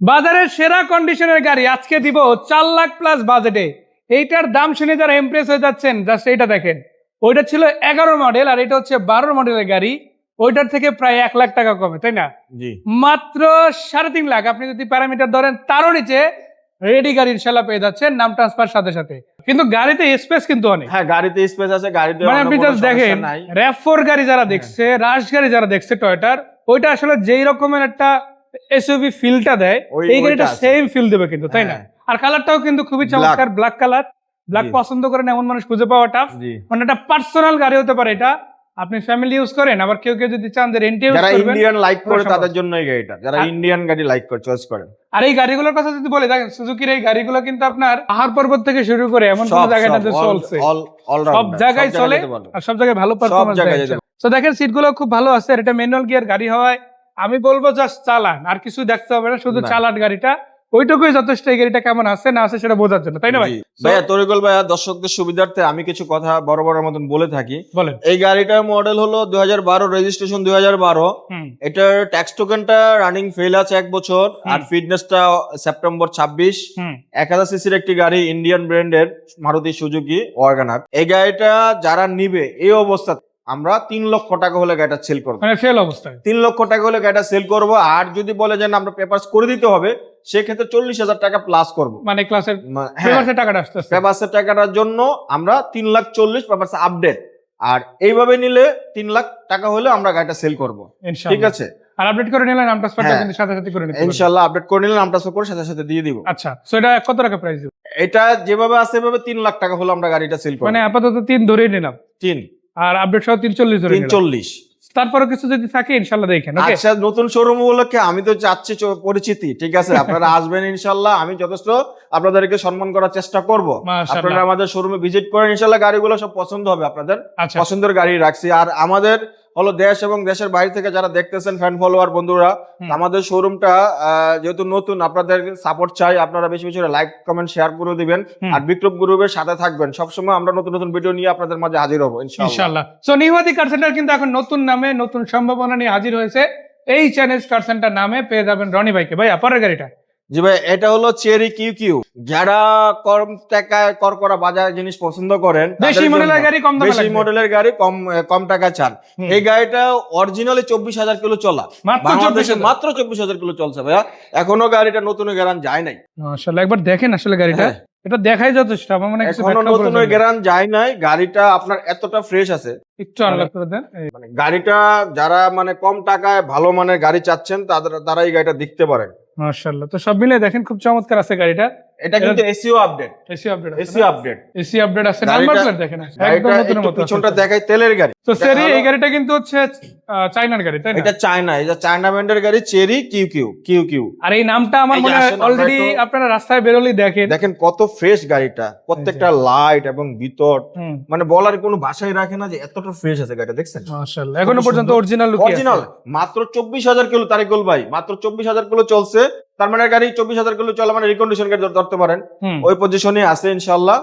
বাজারের সেরা কন্ডিশনের গাড়ি আজকে দিব 4 লাখ প্লাস বাজেটে। এইটার দাম শুনে যারা ইমপ্রেস হয়ে যাচ্ছেন, জাস্ট এইটা দেখেন। ওইটা ছিল 11 মডেল আর এটা হচ্ছে 12 মডেলের গাড়ি। ওইটার থেকে প্রায় 1 লাখ টাকা কমে, তাই না? জি মাত্র 3.5 লাখ। আপনি যদি প্যারামিটার ধরেন তারও নিচে রেডি গাড়ি ইনশাল্লাহ পেয়ে যাচ্ছেন নাম ট্রান্সফার সাথে সাথে। কিন্তু গাড়িতে স্পেস কিন্তু অনেক। হ্যাঁ, গাড়িতে স্পেস আছে, গাড়িতে মানে আপনি জাস্ট দেখেন RAV4 গাড়ি যারা দেখছে, রাশ গাড়ি যারা দেখছে টয়োটার, ওইটা আসলে যেই রকমের একটা এসইউভি ফিলটা দেয় এই গাড়িটা সেম ফিল দেবে কিন্তু, তাই না? আর কালারটাও কিন্তু খুবই চমৎকার, ব্ল্যাক কালার। ব্ল্যাক পছন্দ করেন এমন মানুষ খুঁজে পাওয়া টাফ। মানে একটা পার্সোনাল গাড়ি হতে পারে এটা, আপনি ফ্যামিলি ইউজ করেন, আবার কেউ কেউ যদি চান যে রেন্টে ইউজ করবেন, যারা ইন্ডিয়ান লাইক করে তাদের জন্য এই গাড়িটা, যারা ইন্ডিয়ান গাড়ি লাইক করে চয়েস করেন। আর এই গাড়িগুলোর কথা যদি বলে দেখেন, সুজুকির এই গাড়িগুলো কিন্তু আপনার পাহাড় পর্বত থেকে শুরু করে এমন কোন জায়গাটাতে চলছে, সব জায়গায় চলে আর সব জায়গায় ভালো পারফরম্যান্স দেয়। তো দেখেন সিটগুলো খুব ভালো আছে, আর এটা ম্যানুয়াল গিয়ার গাড়ি হওয়ায় আমি বলবো জাস্ট চালান, আর কিছু দেখতে হবে না, শুধু চালান গাড়িটা, ওইটুকুই যথেষ্ট এই গাড়িটা কেমন আছে না আছে সেটা বোঝার জন্য, তাই না ভাই? ভাইয়া তরিকুল ভাইয়া, দর্শকদের সুবিধার্থে আমি কিছু কথা বড় বড় মতন বলে থাকি। বলেন। এই গাড়িটার মডেল হলো 2012, রেজিস্ট্রেশন 2012। এটার ট্যাক্স টোকেনটা রানিং ফেল আছে 1 বছর, আর ফিটনেসটা সেপ্টেম্বর 26। 1000 সিসির একটি গাড়ি, ইন্ডিয়ান ব্র্যান্ডের মারুতি সুজুকি ওয়াগনার। এই গাড়িটা যারা নিবে এই অবস্থা আমরা 3 লক্ষ টাকা হলে গাড়িটা সেল করবো, মানে ফেল অবস্থায় 3 লক্ষ টাকা হলে গাড়িটা সেল করবো। আর যদি বলে যে আমরা পেপারস করে দিতে হবে, সেক্ষেত্রে 40,000 টাকা প্লাস করবো। মানে ক্লাসের পেপারসের টাকাটা আসতেছে, পেপারসের টাকাটার জন্য আমরা 3,40,000 পেপারস আপডেট। আর এইভাবে নিলে 3 লাখ টাকা হলে আমরা গাড়িটা সেল করবো, ঠিক আছে? আর আপডেট করে নিলে নাম ট্রান্সফারটা কিন্তু সাথে সাথে করে নিতে, ইনশাআল্লাহ আপডেট করে নিলে নাম ট্রান্সফার করে সাথে সাথে দিয়ে দিব। আচ্ছা, সো এটা কত টাকা প্রাইস দিব? এটা যেভাবে আছে এভাবে 3 লাখ টাকা হলে আমরা গাড়িটা সেল করব। মানে আপাতত 3 ধরেই নিলাম, 3 আর আপডেট সহ 340 ধরে নিলাম। 340। তারপরে কিছু যদি থাকে ইনশাআল্লাহ দেখেন। ওকে, আচ্ছা, নতুন শোরুম উপলক্ষে আমি তো চাচ্ছি পরিচিতি, ঠিক আছে? আপনারা আসবেন ইনশাআল্লাহ, আমি যথেষ্ট আপনাদেরকে সম্মান করার চেষ্টা করব। আপনারা আমাদের শোরুমে ভিজিট করেন, ইনশাআল্লাহ গাড়িগুলো সব পছন্দ হবে, আপনাদের পছন্দের গাড়ি রাখছি। আর আমাদের হলো দেশ এবং দেশের বাইরে থেকে যারা দেখতেছেন ফ্যান ফলোয়ার বন্ধুরা, আমাদের শোরুমটা যেহেতু নতুন, আপনাদের সাপোর্ট চাই, আপনারা বেশি বেশি লাইক কমেন্ট শেয়ার করে দিবেন, আর বিক্রম গ্রুপের সাথে থাকবেন। সবসময় আমরা নতুন নতুন ভিডিও নিয়ে আপনাদের মাঝে হাজির হবো ইনশাআল্লাহ। সো নিউহাতি কার সেন্টার কিন্তু এখন নতুন নামে নতুন সম্ভাবনা নিয়ে হাজির হয়েছে। এই চ্যালেঞ্জ কার সেন্টার নামে পেয়ে যাবেন রনি ভাইকে। ভাই পরের গাড়িটা। জি ভাই, এটা হলো চেরি কিউ কিউ। যারা কম টাকায় করা বাজার জিনিস পছন্দ করেন, বেশি মডেলের গাড়ি কম দামে, বেশি মডেলের গাড়ি কম টাকা চান, এই গাড়িটা অরিজিনালি 24,000 কিলো চলা, বাংলাদেশে মাত্র 24,000 কিলো চলছে ভাইয়া। এখনো গাড়িটা নতুন গ্যারান যায় নাই। মাশাআল্লাহ, একবার দেখেন আসলে গাড়িটা, এটা দেখাই যথেষ্ট। আমার মনে হয় এখনো নতুন গ্যারান যায় নাই, গাড়িটা আপনার এতটা ফ্রেশ আছে। একটু আনলক করে দেন। মানে গাড়িটা যারা মানে কম টাকায় ভালো মানের গাড়ি চাচ্ছেন, তারা এই গাড়িটা দেখতে পারেন। মাশাআল্লাহ, তো সব মিলে দেখেন খুব চমৎকার আছে গাড়িটা। এটা কিন্তু এসিও আপডেট, এসি আপডেট আছে। নাম্বার প্লেট দেখেন একদম নতুনের মতো। পিছনটা দেখাই তেলের গাড়ি। তো চেরি এই গাড়িটা কিন্তু হচ্ছে চায়নার গাড়ি, তাই না? এটা চায়না, এটা চায়না ব্র্যান্ডের গাড়ি, চেরি কিউ কিউ। আর এই নামটা আমার মনে হয় অলরেডি আপনারা রাস্তায় বেরোলেই দেখেন কত ফ্রেশ গাড়িটা, প্রত্যেকটা লাইট এবং ভিতর, মানে বলার কোনো ভাষাই রাখে না যে এতটা ফ্রেশ আছে গাড়িটা। দেখছেন মাশাআল্লাহ, এখনো পর্যন্ত অরিজিনাল মাত্র 24,000 কিলো তারিকুল ভাই, মাত্র 24,000 কিলো চলছে। তার মানে গাড়ি 24,000 কিলো চলা মানে রিকন্ডিশন গাড়ি ধরতে পারেন, ওই পজিশনে আছে ইনশাআল্লাহ।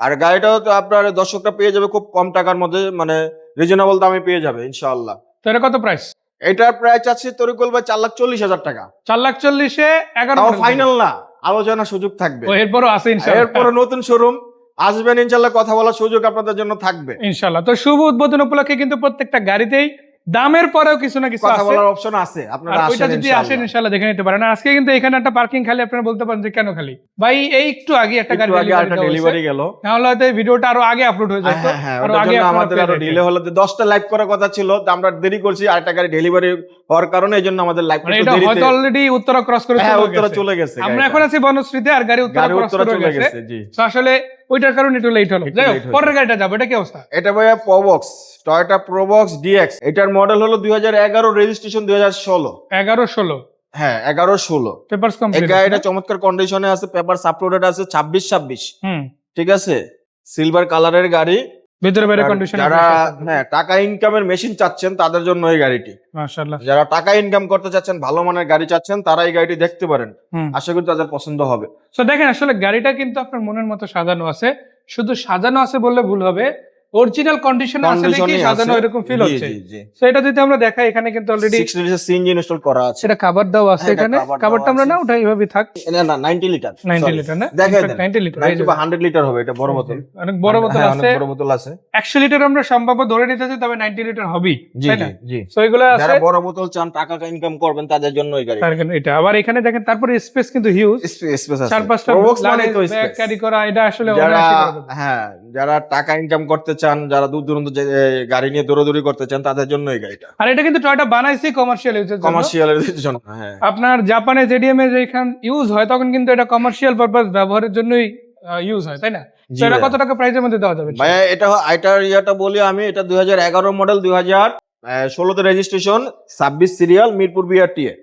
আর গাড়িটাও তো আপনার দর্শকরা পেয়ে যাবে খুব কম টাকার মধ্যে, মানে রিজনেবল দামে পেয়ে যাবে ইনশাআল্লাহ। তো এটা কত প্রাইস? এটার প্রাইস আছে তরিকুল ভাই 4,40,000 টাকা। 4,40,000 11 ফাইনাল না, আলোচনার সুযোগ থাকবে। এরপরও আছে ইনশাআল্লাহ, এরপরে নতুন শোরুম আসবেন ইনশাআল্লাহ, কথা বলার সুযোগ আপনাদের জন্য থাকবে ইনশাআল্লাহ। তো শুভ উদ্বোধন উপলক্ষে কিন্তু প্রত্যেকটা গাড়িতেই দামের পরেও কিছু না কিছু কথা বলার অপশন আছে, আপনারা আসেন ইনশাআল্লাহ দেখে নিতে পারেন। আজকে কিন্তু এখানে একটা পার্কিং খালি, আপনারা বলতে পারেন যে কেন খালি ভাই, এই একটু আগে একটা গাড়ি ডেলিভারি গেল, নাহলে হয়তো এই ভিডিওটা আরো আগে আপলোড হয়ে যেত। আর আগে আমাদের আরো ডিলে হলো, 10টা লাইভ করার কথা ছিল, আমরা দেরি করছি, আরেকটা গাড়ি ডেলিভারি হওয়ার কারণে এইজন্য আমাদের লাইভ করতে দেরি হয়তো অলরেডি উত্তরা ক্রস করে চলে গেছে। আমরা এখন আছি বনশ্রীতে, আর গাড়ি উত্তরা চলে গেছে। জি, তো আসলে ওইটার কারণে একটু লেট হলো। যাই হোক, পরের গাড়িটা যাবো, এটা কি অবস্থা? এটা ভাইয়া প্রোবক্স, টয়োটা প্রোবক্স ডিএক্স। এটার মডেল হলো 2011, রেজিস্ট্রেশন 2016। 11-16 হ্যাঁ 11-16 পেপারস কমপ্লিট। এই গাড়িটা চমৎকার কন্ডিশনে আছে, পেপারস আপলোডেড আছে 26-26। ঠিক আছে, সিলভার কালারের গাড়ি, ভিতরে বাইরে কন্ডিশন। যারা টাকা ইনকামের মেশিন চাচ্ছেন তাদের জন্য এই গাড়িটি মাশাআল্লাহ। যারা টাকা ইনকাম করতে চাচ্ছেন, ভালো মানের গাড়ি চাচ্ছেন, তারা এই গাড়িটি দেখতে পারেন, আশা করি তাদের পছন্দ হবে। তো দেখেন আসলে গাড়িটা কিন্তু আপনার মনের মতো সাজানো আছে, শুধু সাজানো আছে বললে ভুল হবে, অরিজিনাল কন্ডিশনে আছে দেখি সাজানো এরকম ফিল হচ্ছে। সো এটা যদি আমরা দেখাই এখানে কিন্তু অলরেডি 6 লিটার সিএনজি ইনস্টল করা আছে। এটা কভার দাও আছে এখানে, কভারটা আমরা না উঠাই এভাবে থাক। না 90 লিটার 90 লিটার না, দেখাই 90 লিটার 90 বা 100 লিটার হবে, এটা বড় বোতল, অনেক বড় বোতল আছে, বড় বোতল আছে। 100 লিটার আমরা সম্ভব ধরে নিতেছি, তবে 90 লিটার হবেই, তাই না? জি। সো এগুলো আছে, যারা বড় বোতল চান টাকা ইনকাম করবেন তাদের জন্য এই গাড়ি। এটা আবার এখানে দেখেন, তারপরে স্পেস কিন্তু হিউজ, স্পেস আছে, 4-5টা ব্যাগ ক্যারি করা, এটা আসলে যারা যারা টাকা ইনকাম করতে চান, যারা দূর দূরান্ত গাড়ি নিয়ে দৌড়াদৌড়ি করতে চান তাদের জন্য এই গাড়িটা। আর এটা কিন্তু টয়োটা বানাইছে কমার্শিয়াল ইউজের জন্য, জন্য। হ্যাঁ, আপনার জাপানে জেডিএম এ যেখান ইউজ হয় তখন কিন্তু এটা কমার্শিয়াল পারপাস ব্যবহারের জন্যই ইউজ হয়, তাই না? তো এটা কত টাকা প্রাইসের মধ্যে দেওয়া যাবে ভাই? এটার ইয়াটা বলি আমি, এটা 2011 মডেল, 2016 তে রেজিস্ট্রেশন, 26 সিরিয়াল, মিরপুর বিআরটিএ।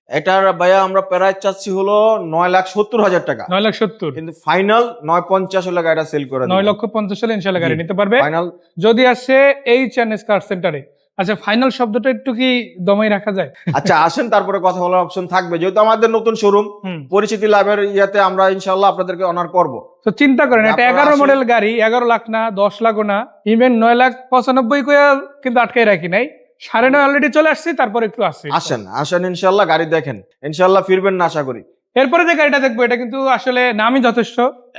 এটার ভাইয়া আমরা প্রাইস চাচ্ছি হলো 9,70,000 টাকা। 9,70,000, কিন্তু ফাইনাল 9,50 হলে গাড়িটা সেল করে দেব। 9,50,000 হলে ইনশাআল্লাহ গাড়ি নিতে পারবে ফাইনাল যদি আসে এইচএনএস কার সেন্টারে। আচ্ছা, ফাইনাল শব্দটা একটু কি দমাই রাখা যায়? আচ্ছা, আসেন, তারপরে কথা বলার অপশন থাকবে, যেহেতু আমাদের নতুন শোরুম, পরিচিতি লাভের ইয়াতে আমরা ইনশাআল্লাহ আপনাদেরকে অনার করব। তো চিন্তা করেন, এটা 11 মডেল গাড়ি, 11 লাখ না, 10 লাখও না, ইভেন 9,95,000 কইয়া কিন্তু আটকাই রাখি নাই, 9.5 অলরেডি চলে আসছে, তারপর একটু আসছে। আসেন ইনশাআল্লাহ, গাড়ি দেখেন, ইনশাআল্লাহ ফিরবেন না আশা করি। এরপরে যে গাড়িটা দেখবো, এটা কিন্তু আসলে নামই যথেষ্ট,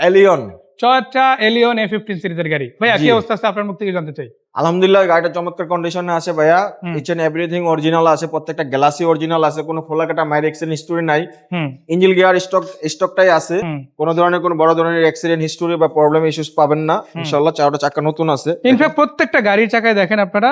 এলিয়ন, টয়োটা এলিয়ন A15 সিরিজের গাড়ি। ভাইয়া কি অবস্থা আছে আপনার মুখ থেকে জানতে চাই। আলহামদুলিল্লাহ, গাড়িটা চমৎকার কন্ডিশনে আছে ভাইয়া, ইচ এন্ড এভরিথিং অরিজিনাল আছে, প্রত্যেকটা গ্লাসই অরিজিনাল আছে, কোনো খোলাকাটা মাইর অ্যাক্সিডেন্ট হিস্টরি নাই, ইঞ্জিন গিয়ার স্টকটাই আছে, কোনো ধরনের কোনো বড় ধরনের অ্যাক্সিডেন্ট হিস্টরি বা প্রবলেম ইস্যুস পাবেন না ইনশাআল্লাহ। চারটা চাকা নতুন আছে, ইনফ্যাক্ট প্রত্যেকটা গাড়ির চাকায় দেখেন আপনারা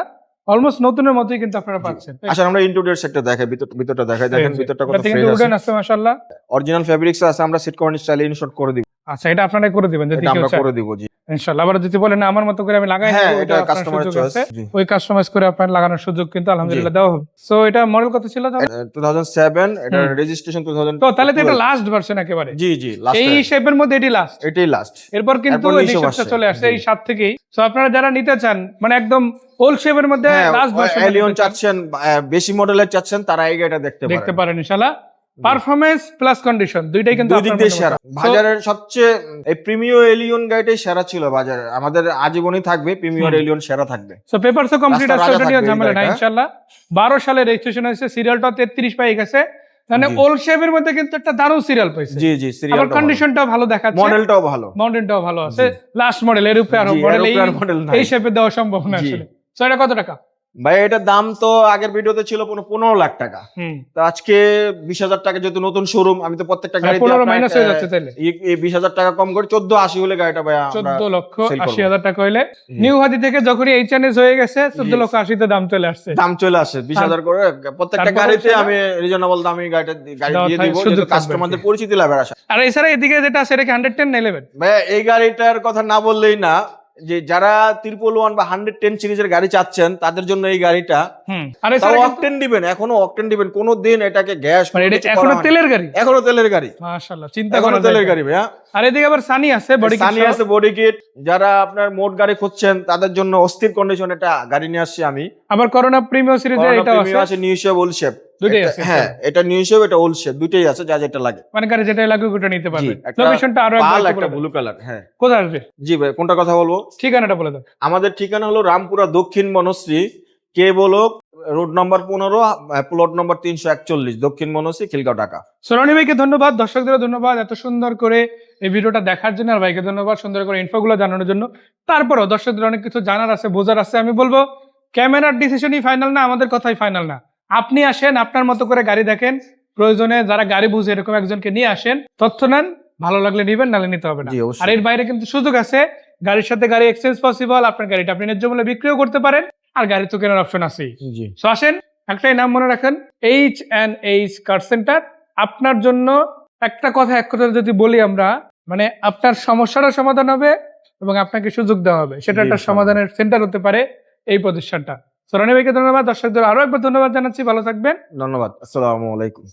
অলমোস্ট নতুনের মতোই কিন্তু আপনারা পাচ্ছেন। আচ্ছা, আমরা ইন্টেরিয়র সেক্টর দেখাই, ভিতরটা দেখাই, দেখেন ভিতরটা কত ফ্রেশ আছে, মাশাআল্লাহ অরিজিনাল ফেব্রিক্স আছে, আমরা সিট কর্নার স্টাইলে ইনস্টল করে দিব। আচ্ছা, এটা আপনারা করে দিবেন যদি আমরা করে দিব, জি ইনশাআল্লাহ। আবার যদি বলেন আমার মতো করে আমি লাগাই, হ্যাঁ, এটা কাস্টমার চয়েস, ওই কাস্টমাইজ করে আপনারা লাগানোর সুযোগ কিন্তু আলহামদুলিল্লাহ দেওয়া হবে। সো এটা মডেল কত ছিল? 2007, এটা রেজিস্ট্রেশন 2000। তো তাহলে তো এটা লাস্ট ভার্সন একেবারে। জি লাস্ট, এই শেপের মধ্যে এটাই লাস্ট। এরপর কিন্তু এডিশনটা চলে আসছে এই 7 থেকেই। সো আপনারা যারা নিতে চান, মানে একদম ওল্ড শেপের মধ্যে লাস্ট ভার্সন এলিয়ন চাচ্ছেন, বেশি মডেলের চাচ্ছেন, তারা এই গাড়িটা দেখতে পারেন ইনশাআল্লাহ। পারফরম্যান্স প্লাস কন্ডিশন দুইটাই কিন্তু দুই দিক দিয়ে সেরা। বাজারের সবচেয়ে এই প্রিমিয়ার এলিয়ন গাড়িটাই সেরা ছিল বাজারে, আমাদের আজীবনই থাকবে প্রিমিয়ার এলিয়ন সেরা থাকবে। সো পেপারসও কমপ্লিট আছে, ওটা নিয়ে ঝামেলা নাই ইনশাআল্লাহ। 12 সালে রেজিস্ট্রেশন হয়েছে, সিরিয়ালটা 33 পাই গেছে, মানে ওল্ড শেপের মধ্যে কিন্তু একটা দারুণ সিরিয়াল পাইছে। জি সিরিয়াল, আবার কন্ডিশনটাও ভালো দেখাচ্ছে, মডেলটাও ভালো আছে, লাস্ট মডেল, এর উপরে আরো মডেল এই শেপে দেওয়া সম্ভব না আসলে। সো এটা কত টাকা? ভাই এটার দাম তো আগের ভিডিওতে ছিল 15 লাখ টাকা, তো আজকে 20,000 টাকা, যেহেতু নতুন শোরুম, আমি তো প্রত্যেকটা গাড়িতে 15 মাইনাস হয়ে যাচ্ছে, তাইলে এই 20,000 টাকা কম করে 14,80 হলে গাড়িটা ভাই 14,80,000 টাকা হইলে নিউ হাদি থেকে যখনই এইচএনএস হয়ে গেছে 14,80,000 তে দাম চলে আসছে, 20,000 করে প্রত্যেকটা গাড়িতে আমি রিজনেবল দামে গাড়ি দিয়ে দিব, যেহেতু কাস্টমারদের পরিচিতি লাভের আশা। আর এছাড়া এদিকে যেটা আছে, এটা কি 110 না 11? ভাই এই গাড়িটার কথা না বললেই না, যে যারা 111 বা 110 সিরিজের গাড়ি চাচ্ছেন তাদের জন্য এই গাড়িটা। আর এছাড়া অকটেন দিবেন, এখনো অকটেন দিবেন, কোনো দিন এটাকে গ্যাস, মানে এটা এখনো তেলের গাড়ি, মাশাআল্লাহ, চিন্তা করেন, তেলের গাড়ি ভাইয়া। আর এদিকে আবার সানি আছে, বডি কিট, যারা আপনার মোট গাড়ি খুঁজছেন তাদের জন্য অস্থির কন্ডিশন এটা গাড়ি নিয়ে আসছি আমি। আবার করোনা প্রিমিয়াম সিরিজের এটা আছে, নিউ শেপ, ওল্ড শেপ দুটোই আছে। হ্যাঁ, এটা নিউ শেপ, এটা ওল্ড শেপ, দুটোই আছে, যা যেটা লাগে, মানে গাড়ি যেটা লাগে ওটা নিতে পারবে। লোকেশনটা আরো একটা ব্লু কালার। হ্যাঁ, কোথায় আসবে? জি ভাই, কোনটা কথা বলবো? ঠিকানাটা বলে দাও। আমাদের ঠিকানা হলো রামপুরা দক্ষিণ বনশ্রী, কে বলো রোড নম্বর 15, প্লট নম্বর 341, দক্ষিণ বনশ্রী, খিলগাঁও, ঢাকা। সোনালী ভাইকে ধন্যবাদ, দর্শকদের ধন্যবাদ এত সুন্দর করে এই ভিডিওটা দেখার জন্য, আর ভাইকে ধন্যবাদ সুন্দর করে ইনফোগুলো জানানোর জন্য। তারপরও দর্শকদের অনেক কিছু জানার আছে, বোঝার আছে। আমি বলবো ক্যামেরার ডিসিশনই ফাইনাল না, আমাদের কথাই ফাইনাল না। আপনি আসেন, আপনার মতো করে গাড়ি দেখেন, প্রয়োজনে যারা গাড়ি বুঝে এরকম একজনকে নিয়ে আসেন, তথ্য নেন, ভালো লাগলে নিবেন, নালে নিতে হবে না। আর এর বাইরে কিন্তু সুযোগ আছে, গাড়ির সাথে গাড়ি এক্সচেঞ্জ পসিবল, আপনার গাড়িটা আপনি ন্যায্য মূল্যে বিক্রিও করতে পারেন, আর গাড়ি তো কেনার অপশন আছেই। সো আসেন, একটাই নাম মনে রাখেন, H&H কার সেন্টার। আপনার জন্য এক কথা যদি বলি আমরা, মানে আপনার সমস্যারও সমাধান হবে এবং আপনাকে সুযোগ দেওয়া হবে, সেটা একটা সমাধানের সেন্টার হতে পারে এই প্রতিষ্ঠানটা। সোনালী ভাইকে ধন্যবাদ, দর্শকদের আরো একবার ধন্যবাদ জানাচ্ছি, ভালো থাকবেন, ধন্যবাদ, আসসালামু আলাইকুম।